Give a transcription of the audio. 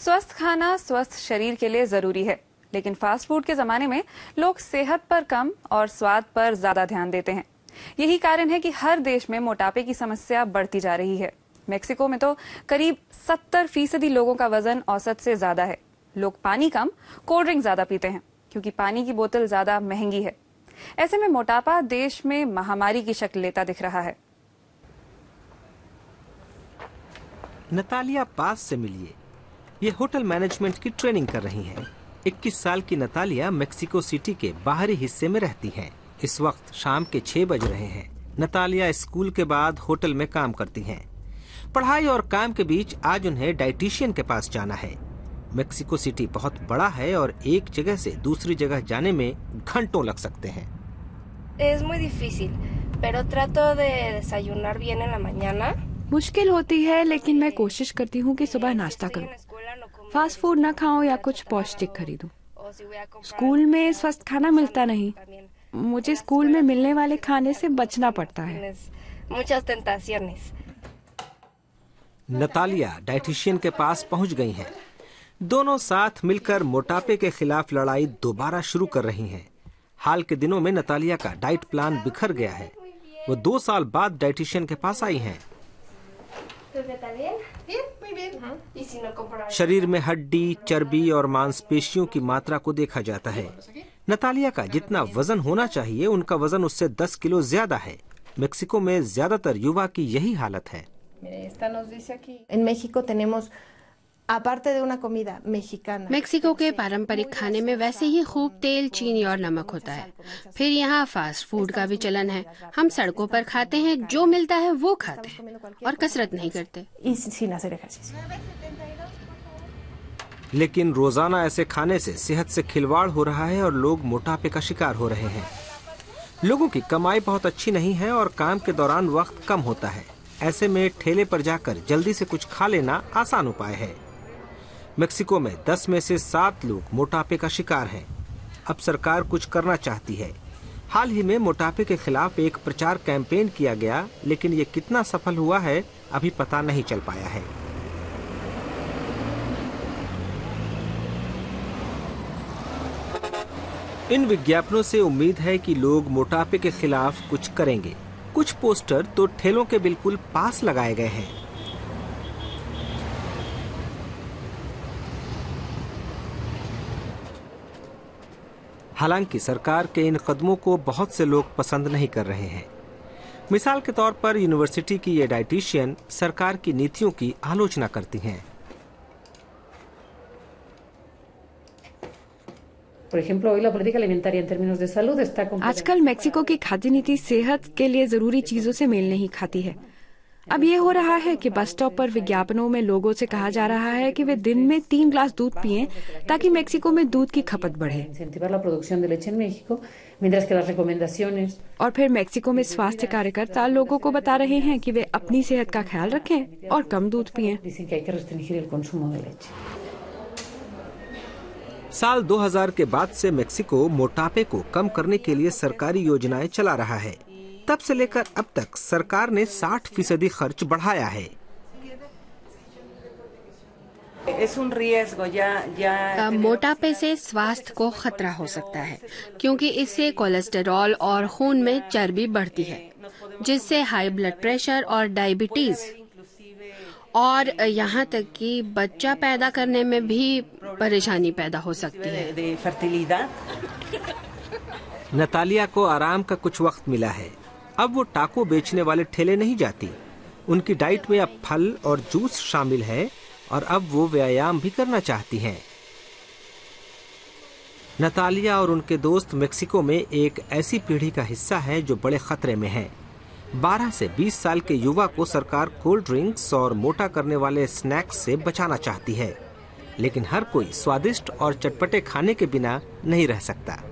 स्वस्थ खाना स्वस्थ शरीर के लिए जरूरी है, लेकिन फास्ट फूड के जमाने में लोग सेहत पर कम और स्वाद पर ज्यादा ध्यान देते हैं। यही कारण है कि हर देश में मोटापे की समस्या बढ़ती जा रही है। मेक्सिको में तो करीब 70% लोगों का वजन औसत से ज्यादा है। लोग पानी कम, कोल्ड ड्रिंक ज्यादा पीते हैं क्योंकि पानी की बोतल ज्यादा महंगी है। ऐसे में मोटापा देश में महामारी की शक्ल लेता दिख रहा है। नतालिया पास से मिलिए। ये होटल मैनेजमेंट की ट्रेनिंग कर रही हैं। 21 साल की नतालिया मेक्सिको सिटी के बाहरी हिस्से में रहती हैं। इस वक्त शाम के 6 बज रहे हैं। नतालिया स्कूल के बाद होटल में काम करती हैं। पढ़ाई और काम के बीच आज उन्हें डाइटिशियन के पास जाना है। मेक्सिको सिटी बहुत बड़ा है और एक जगह से दूसरी जगह जाने में घंटों लग सकते हैं। Es muy difícil, pero trato de desayunar bien en la mañana. मुश्किल होती है, लेकिन मैं कोशिश करती हूँ कि सुबह नाश्ता करूँ, फास्ट फूड न खाऊं या कुछ पौष्टिक खरीदूं। स्कूल में स्वस्थ खाना मिलता नहीं। मुझे स्कूल में मिलने वाले खाने से बचना पड़ता है। नतालिया डाइटिशियन के पास पहुंच गई हैं। दोनों साथ मिलकर मोटापे के खिलाफ लड़ाई दोबारा शुरू कर रही हैं। हाल के दिनों में नतालिया का डाइट प्लान बिखर गया है। वो 2 साल बाद डाइटिशियन के पास आई हैं। शरीर में हड्डी, चर्बी और मांसपेशियों की मात्रा को देखा जाता है। नतालिया का जितना वजन होना चाहिए, उनका वजन उससे 10 किलो ज्यादा है। मेक्सिको में ज्यादातर युवा की यही हालत है। मेक्सिको के पारंपरिक खाने में वैसे ही खूब तेल, चीनी और नमक होता है। फिर यहाँ फास्ट फूड का भी चलन है। हम सड़कों पर खाते हैं, जो मिलता है वो खाते हैं और कसरत नहीं करते। लेकिन रोजाना ऐसे खाने से सेहत से खिलवाड़ हो रहा है और लोग मोटापे का शिकार हो रहे हैं। लोगों की कमाई बहुत अच्छी नहीं है और काम के दौरान वक्त कम होता है। ऐसे में ठेले पर जाकर जल्दी से कुछ खा लेना आसान उपाय है। मेक्सिको में 10 में से 7 लोग मोटापे का शिकार हैं। अब सरकार कुछ करना चाहती है। हाल ही में मोटापे के खिलाफ एक प्रचार कैंपेन किया गया, लेकिन ये कितना सफल हुआ है अभी पता नहीं चल पाया है। इन विज्ञापनों से उम्मीद है कि लोग मोटापे के खिलाफ कुछ करेंगे। कुछ पोस्टर तो ठेलों के बिल्कुल पास लगाए गए हैं। हालांकि सरकार के इन कदमों को बहुत से लोग पसंद नहीं कर रहे हैं। मिसाल के तौर पर यूनिवर्सिटी की ये डाइटिशियन सरकार की नीतियों की आलोचना करती हैं। आजकल मेक्सिको की खाद्य नीति सेहत के लिए जरूरी चीजों से मेल नहीं खाती है। अब ये हो रहा है कि बस स्टॉप पर विज्ञापनों में लोगों से कहा जा रहा है कि वे दिन में 3 ग्लास दूध पिएं ताकि मेक्सिको में दूध की खपत बढ़े। और फिर मेक्सिको में स्वास्थ्य कार्यकर्ता लोगों को बता रहे हैं कि वे अपनी सेहत का ख्याल रखें और कम दूध पिएं। साल 2000 के बाद से मेक्सिको मोटापे को कम करने के लिए सरकारी योजनाएं चला रहा है। तब से लेकर अब तक सरकार ने 60% खर्च बढ़ाया है। मोटापे से स्वास्थ्य को खतरा हो सकता है क्योंकि इससे कोलेस्टेरॉल और खून में चर्बी बढ़ती है, जिससे हाई ब्लड प्रेशर और डायबिटीज और यहाँ तक कि बच्चा पैदा करने में भी परेशानी पैदा हो सकती है। नतालिया को आराम का कुछ वक्त मिला है। अब वो टाको बेचने वाले ठेले नहीं जाती। उनकी डाइट में अब फल और जूस शामिल है और अब वो व्यायाम भी करना चाहती हैं। नतालिया और उनके दोस्त मेक्सिको में एक ऐसी पीढ़ी का हिस्सा है जो बड़े खतरे में है। 12 से 20 साल के युवा को सरकार कोल्ड ड्रिंक्स और मोटा करने वाले स्नैक्स से बचाना चाहती है, लेकिन हर कोई स्वादिष्ट और चटपटे खाने के बिना नहीं रह सकता।